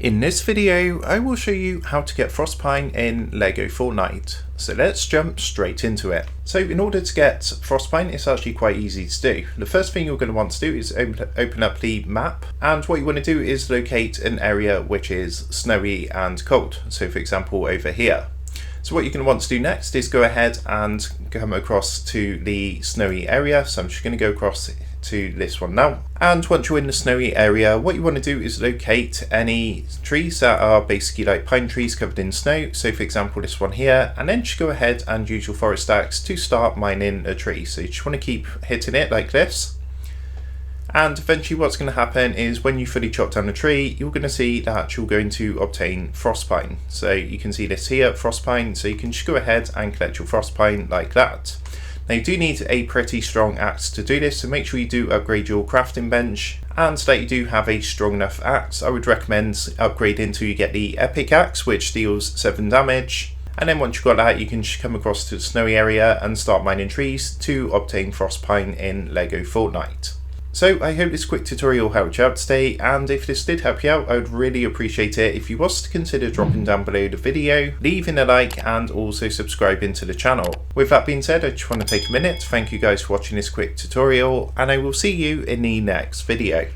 In this video, I will show you how to get Frostpine in LEGO Fortnite. So let's jump straight into it. So in order to get Frostpine, it's actually quite easy to do. The first thing you're going to want to do is open up the map, and what you want to do is locate an area which is snowy and cold. So for example, over here. So what you're going to want to do next is go ahead and come across to the snowy area. So I'm just going to go across to this one now. And once you're in the snowy area, what you want to do is locate any trees that are basically like pine trees covered in snow. So for example, this one here, and then just go ahead and use your forest axe to start mining a tree. So you just want to keep hitting it like this. And eventually what's going to happen is when you fully chop down the tree, you're going to see that you're going to obtain Frostpine. So you can see this here, Frostpine, so you can just go ahead and collect your Frostpine like that. Now you do need a pretty strong axe to do this, so make sure you do upgrade your crafting bench, and so that you do have a strong enough axe, I would recommend upgrading until you get the epic axe, which deals 7 damage. And then once you've got that, you can just come across to the snowy area and start mining trees to obtain Frostpine in LEGO Fortnite. So I hope this quick tutorial helped you out today, and if this did help you out, I would really appreciate it if you was to consider dropping down below the video, leaving a like, and also subscribing to the channel. With that being said, I just want to take a minute to thank you guys for watching this quick tutorial, and I will see you in the next video.